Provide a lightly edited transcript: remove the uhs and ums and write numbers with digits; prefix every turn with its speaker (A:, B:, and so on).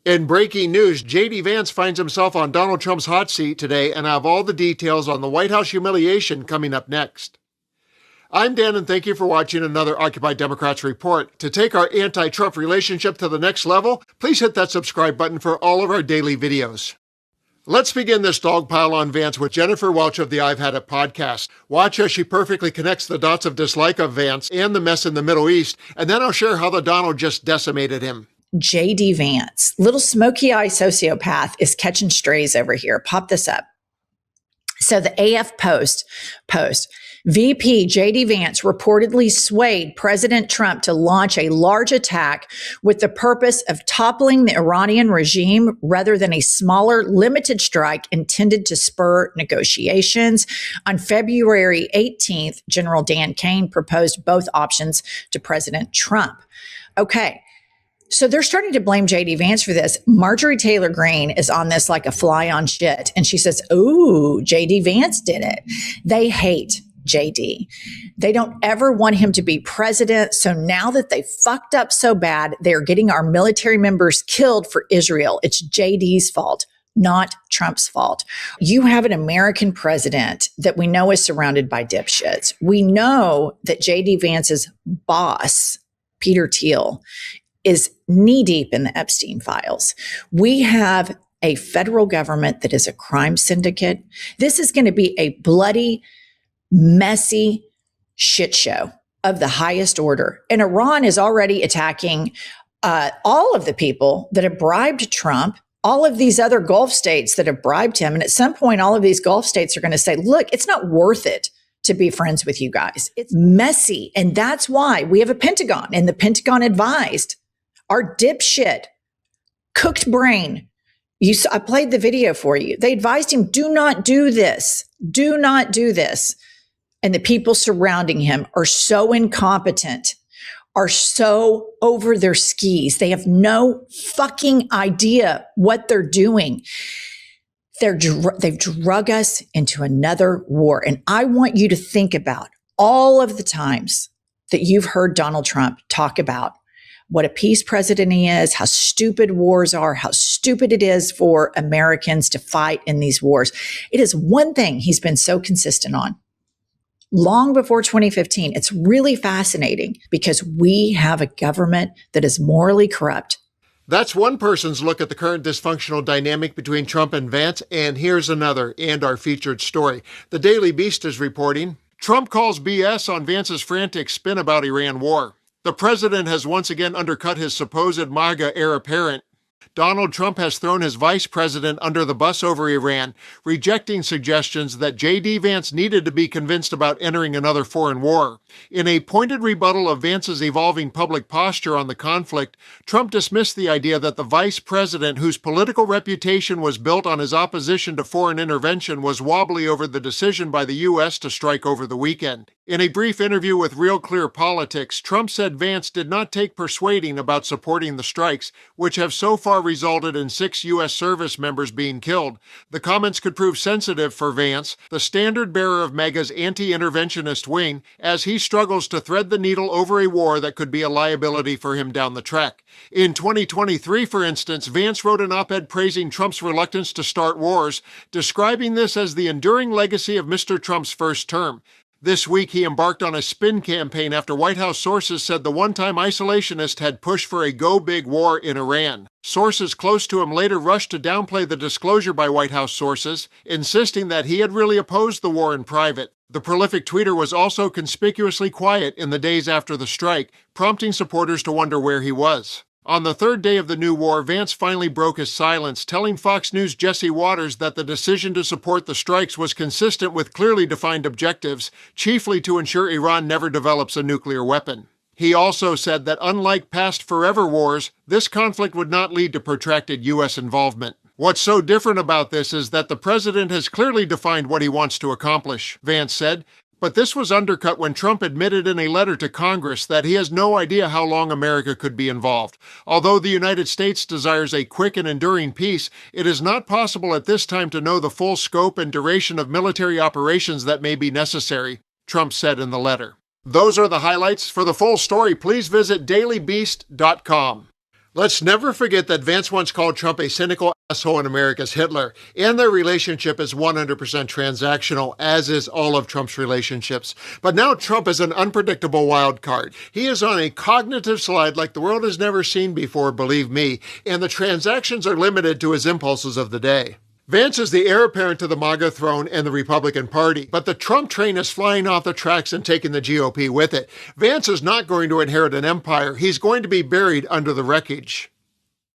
A: In breaking news, J.D. Vance finds himself on Donald Trump's hot seat today, and I have all the details on the White House humiliation coming up next. I'm Dan, and thank you for watching another Occupy Democrats report. To take our anti-Trump relationship to the next level, please hit that subscribe button for all of our daily videos. Let's begin this dogpile on Vance with Jennifer Welch of the I've Had It podcast. Watch as she perfectly connects the dots of dislike of Vance and the mess in the Middle East, and then I'll share how the Donald just decimated him.
B: J.D. Vance, little smoky eye sociopath, is catching strays over here. Pop this up. So the AF post, VP J.D. Vance reportedly swayed President Trump to launch a large attack with the purpose of toppling the Iranian regime rather than a smaller, limited strike intended to spur negotiations. On February 18th, General Dan Kane proposed both options to President Trump. Okay. So they're starting to blame J.D. Vance for this. Marjorie Taylor Greene is on this like a fly on shit. And she says, ooh, J.D. Vance did it. They hate J.D. They don't ever want him to be president. So now that they fucked up so bad, they're getting our military members killed for Israel. It's J.D.'s fault, not Trump's fault. You have an American president that we know is surrounded by dipshits. We know that J.D. Vance's boss, Peter Thiel, is knee-deep in the Epstein files. We have a federal government that is a crime syndicate. This is going to be a bloody, messy shit show of the highest order. And Iran is already attacking all of the people that have bribed Trump, all of these other Gulf states that have bribed him. And at some point, all of these Gulf states are going to say, look, it's not worth it to be friends with you guys. It's messy. And that's why we have a Pentagon, and the Pentagon advised our dipshit, cooked brain. I played the video for you. They advised him, do not do this. Do not do this. And the people surrounding him are so incompetent, are so over their skis. They have no fucking idea what they're doing. They've drug us into another war. And I want you to think about all of the times that you've heard Donald Trump talk about what a peace president he is, how stupid wars are, how stupid it is for Americans to fight in these wars. It is one thing he's been so consistent on. Long before 2015, it's really fascinating because we have a government that is morally corrupt.
A: That's one person's look at the current dysfunctional dynamic between Trump and Vance, and here's another, and our featured story. The Daily Beast is reporting, Trump calls BS on Vance's frantic spin about Iran war. The president has once again undercut his supposed MAGA heir apparent. Donald Trump has thrown his vice president under the bus over Iran, rejecting suggestions that J.D. Vance needed to be convinced about entering another foreign war. In a pointed rebuttal of Vance's evolving public posture on the conflict, Trump dismissed the idea that the vice president, whose political reputation was built on his opposition to foreign intervention, was wobbly over the decision by the U.S. to strike over the weekend. In a brief interview with Real Clear Politics, Trump said Vance did not take persuading about supporting the strikes, which have so far resulted in 6 U.S. service members being killed. The comments could prove sensitive for Vance, the standard-bearer of MAGA's anti-interventionist wing, as he struggles to thread the needle over a war that could be a liability for him down the track. In 2023, for instance, Vance wrote an op-ed praising Trump's reluctance to start wars, describing this as the enduring legacy of Mr. Trump's first term. This week, he embarked on a spin campaign after White House sources said the one-time isolationist had pushed for a go-big war in Iran. Sources close to him later rushed to downplay the disclosure by White House sources, insisting that he had really opposed the war in private. The prolific tweeter was also conspicuously quiet in the days after the strike, prompting supporters to wonder where he was. On the third day of the new war, Vance finally broke his silence, telling Fox News' Jesse Waters that the decision to support the strikes was consistent with clearly defined objectives, chiefly to ensure Iran never develops a nuclear weapon. He also said that unlike past forever wars, this conflict would not lead to protracted U.S. involvement. What's so different about this is that the president has clearly defined what he wants to accomplish, Vance said. But this was undercut when Trump admitted in a letter to Congress that he has no idea how long America could be involved. Although the United States desires a quick and enduring peace, it is not possible at this time to know the full scope and duration of military operations that may be necessary, Trump said in the letter. Those are the highlights. For the full story, please visit dailybeast.com. Let's never forget that Vance once called Trump a cynical asshole and America's Hitler, and their relationship is 100% transactional, as is all of Trump's relationships. But now Trump is an unpredictable wild card. He is on a cognitive slide like the world has never seen before, believe me, and the transactions are limited to his impulses of the day. Vance is the heir apparent to the MAGA throne and the Republican Party, but the Trump train is flying off the tracks and taking the GOP with it. Vance is not going to inherit an empire. He's going to be buried under the wreckage.